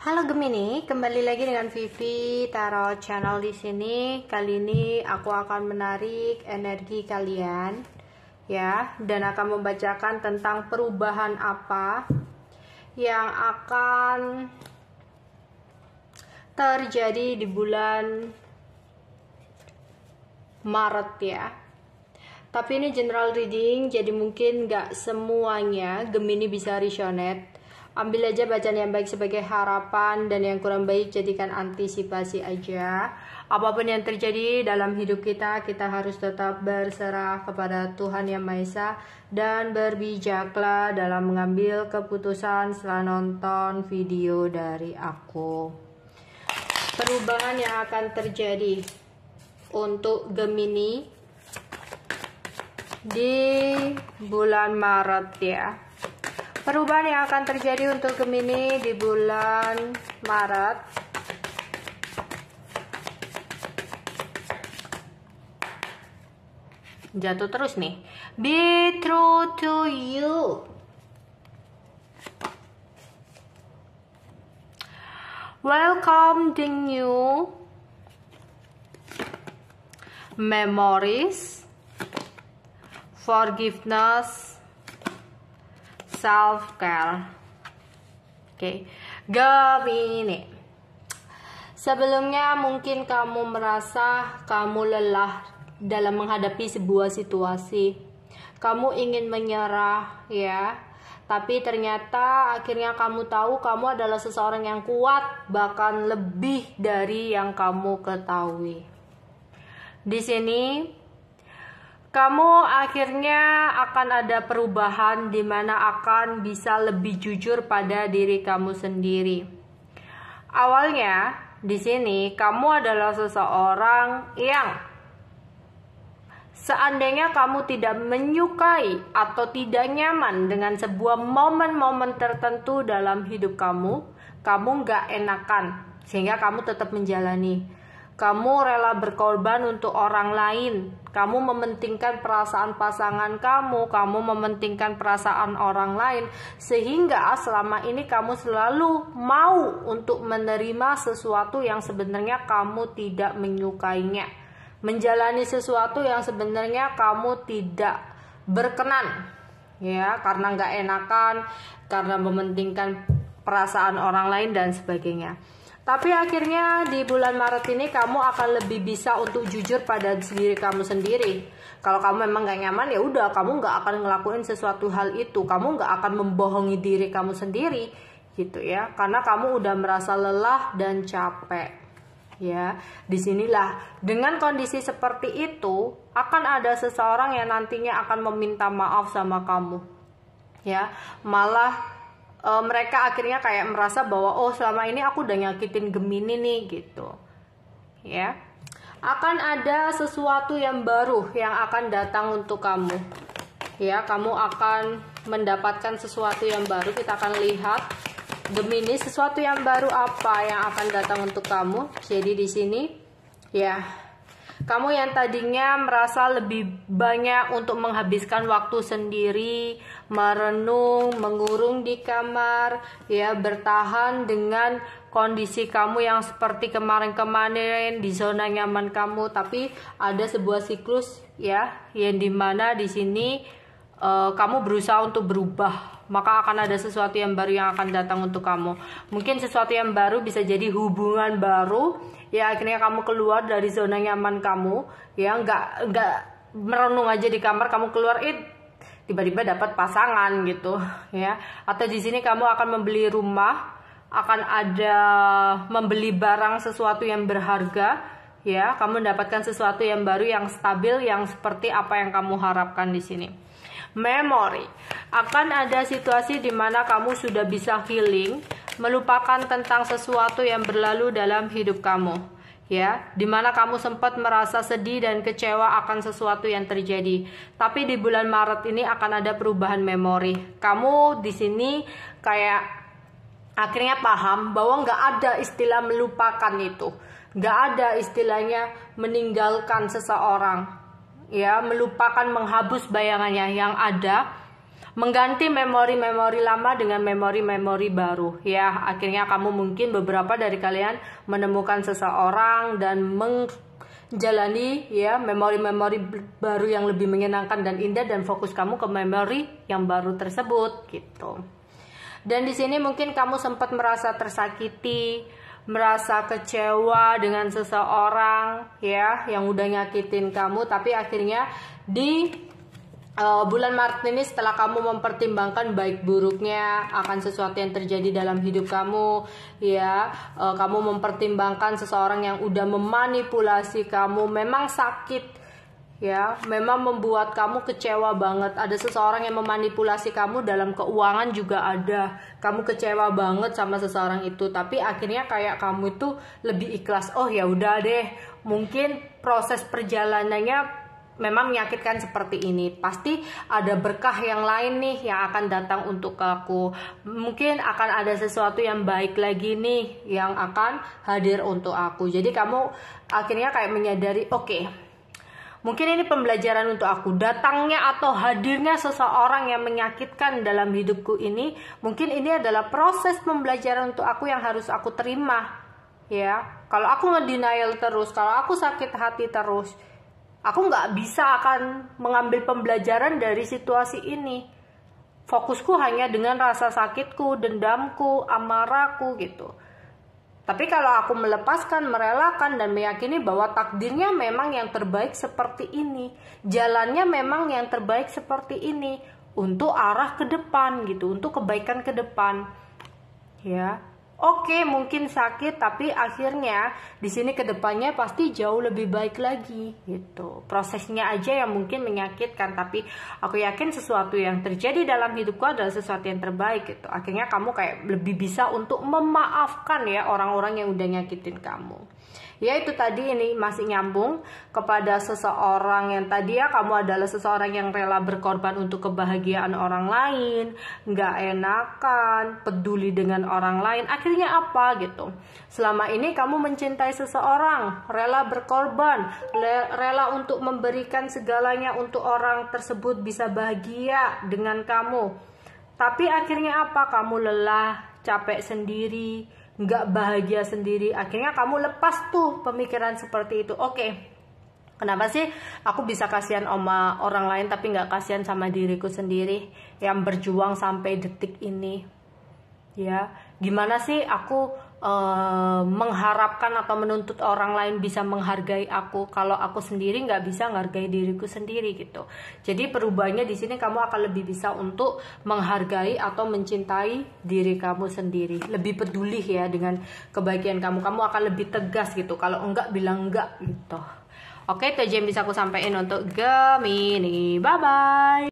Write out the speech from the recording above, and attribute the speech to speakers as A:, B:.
A: Halo Gemini, kembali lagi dengan Vivi Tarot Channel di sini. Kali ini aku akan menarik energi kalian ya, dan akan membacakan tentang perubahan apa yang akan terjadi di bulan Maret ya. Tapi ini general reading, jadi mungkin gak semuanya Gemini bisa resonate. Ambil aja bacaan yang baik sebagai harapan, dan yang kurang baik jadikan antisipasi aja. Apapun yang terjadi dalam hidup kita, kita harus tetap berserah kepada Tuhan Yang Maha Esa dan berbijaklah dalam mengambil keputusan setelah nonton video dari aku. Perubahan yang akan terjadi untuk Gemini di bulan Maret ya. Perubahan yang akan terjadi untuk Gemini di bulan Maret. Jatuh terus nih. Be true to you. Welcome the new memories, forgiveness, self-care. Oke, Gemini. Sebelumnya mungkin kamu merasa kamu lelah dalam menghadapi sebuah situasi. Kamu ingin menyerah ya. Tapi ternyata akhirnya kamu tahu kamu adalah seseorang yang kuat, bahkan lebih dari yang kamu ketahui. Di sini kamu akhirnya akan ada perubahan di mana akan bisa lebih jujur pada diri kamu sendiri. Awalnya di sini kamu adalah seseorang yang seandainya kamu tidak menyukai atau tidak nyaman dengan sebuah momen-momen tertentu dalam hidup kamu nggak enakan sehingga kamu tetap menjalani. Kamu rela berkorban untuk orang lain. Kamu mementingkan perasaan pasangan kamu mementingkan perasaan orang lain. Sehingga selama ini kamu selalu mau untuk menerima sesuatu yang sebenarnya kamu tidak menyukainya. Menjalani sesuatu yang sebenarnya kamu tidak berkenan. Ya, karena nggak enakan, karena mementingkan perasaan orang lain dan sebagainya. Tapi akhirnya di bulan Maret ini kamu akan lebih bisa untuk jujur pada diri kamu sendiri. Kalau kamu memang gak nyaman ya udah, kamu gak akan ngelakuin sesuatu hal itu. Kamu gak akan membohongi diri kamu sendiri gitu ya. Karena kamu udah merasa lelah dan capek. Ya, disinilah dengan kondisi seperti itu akan ada seseorang yang nantinya akan meminta maaf sama kamu. Ya, malah mereka akhirnya kayak merasa bahwa oh selama ini aku udah nyakitin Gemini nih gitu ya. Akan ada sesuatu yang baru yang akan datang untuk kamu ya. Kamu akan mendapatkan sesuatu yang baru. Kita akan lihat Gemini, sesuatu yang baru apa yang akan datang untuk kamu. Jadi di sini ya, kamu yang tadinya merasa lebih banyak untuk menghabiskan waktu sendiri, merenung, mengurung di kamar, ya, bertahan dengan kondisi kamu yang seperti kemarin-kemarin di zona nyaman kamu, tapi ada sebuah siklus ya, yang dimana di sini kamu berusaha untuk berubah, maka akan ada sesuatu yang baru yang akan datang untuk kamu. Mungkin sesuatu yang baru bisa jadi hubungan baru. Ya, akhirnya kamu keluar dari zona nyaman kamu, ya, nggak merenung aja di kamar, kamu keluar tiba-tiba dapat pasangan gitu, ya. Atau di sini kamu akan membeli rumah, akan ada membeli barang sesuatu yang berharga, ya. Kamu mendapatkan sesuatu yang baru, yang stabil, yang seperti apa yang kamu harapkan di sini. Memory, akan ada situasi di mana kamu sudah bisa healing, melupakan tentang sesuatu yang berlalu dalam hidup kamu, ya, dimana kamu sempat merasa sedih dan kecewa akan sesuatu yang terjadi. Tapi di bulan Maret ini akan ada perubahan memori. Kamu di sini kayak akhirnya paham bahwa nggak ada istilah melupakan itu, nggak ada istilahnya meninggalkan seseorang, ya, melupakan, menghapus bayangannya. Yang ada mengganti memori-memori lama dengan memori-memori baru ya. Akhirnya kamu mungkin beberapa dari kalian menemukan seseorang dan menjalani ya memori-memori baru yang lebih menyenangkan dan indah, dan fokus kamu ke memori yang baru tersebut gitu. Dan di sini mungkin kamu sempat merasa tersakiti, merasa kecewa dengan seseorang ya yang udah nyakitin kamu, tapi akhirnya di bulan Maret ini, setelah kamu mempertimbangkan baik buruknya akan sesuatu yang terjadi dalam hidup kamu ya, kamu mempertimbangkan seseorang yang udah memanipulasi kamu, memang sakit ya, memang membuat kamu kecewa banget. Ada seseorang yang memanipulasi kamu dalam keuangan juga ada, kamu kecewa banget sama seseorang itu, tapi akhirnya kayak kamu itu lebih ikhlas. Oh ya udah deh, mungkin proses perjalanannya memang menyakitkan seperti ini, pasti ada berkah yang lain nih yang akan datang untuk aku. Mungkin akan ada sesuatu yang baik lagi nih yang akan hadir untuk aku. Jadi kamu akhirnya kayak menyadari, oke, mungkin ini pembelajaran untuk aku. Datangnya atau hadirnya seseorang yang menyakitkan dalam hidupku ini, mungkin ini adalah proses pembelajaran untuk aku yang harus aku terima ya. Kalau aku ngedenial terus, kalau aku sakit hati terus, aku nggak bisa akan mengambil pembelajaran dari situasi ini. Fokusku hanya dengan rasa sakitku, dendamku, amarahku gitu. Tapi kalau aku melepaskan, merelakan, dan meyakini bahwa takdirnya memang yang terbaik seperti ini, jalannya memang yang terbaik seperti ini, untuk arah ke depan gitu, untuk kebaikan ke depan ya. Oke, mungkin sakit, tapi akhirnya di sini kedepannya pasti jauh lebih baik lagi gitu. Prosesnya aja yang mungkin menyakitkan, tapi aku yakin sesuatu yang terjadi dalam hidupku adalah sesuatu yang terbaik gitu. Akhirnya kamu kayak lebih bisa untuk memaafkan ya orang-orang yang udah nyakitin kamu. Ya itu tadi, ini masih nyambung kepada seseorang yang tadi ya, kamu adalah seseorang yang rela berkorban untuk kebahagiaan orang lain, nggak enakan, peduli dengan orang lain. Akhirnya apa gitu? Selama ini kamu mencintai seseorang, rela berkorban, rela untuk memberikan segalanya untuk orang tersebut bisa bahagia dengan kamu. Tapi akhirnya apa? Kamu lelah, capek sendiri, nggak bahagia sendiri. Akhirnya kamu lepas tuh pemikiran seperti itu. Oke, kenapa sih aku bisa kasihan sama orang lain tapi nggak kasihan sama diriku sendiri yang berjuang sampai detik ini ya? Gimana sih aku mengharapkan atau menuntut orang lain bisa menghargai aku kalau aku sendiri nggak bisa menghargai diriku sendiri gitu. Jadi perubahannya di sini, kamu akan lebih bisa untuk menghargai atau mencintai diri kamu sendiri, lebih peduli ya dengan kebahagiaan kamu. Kamu akan lebih tegas gitu, kalau enggak bilang enggak gitu. Oke, itu aja yang bisa aku sampaikan untuk Gemini. Bye bye.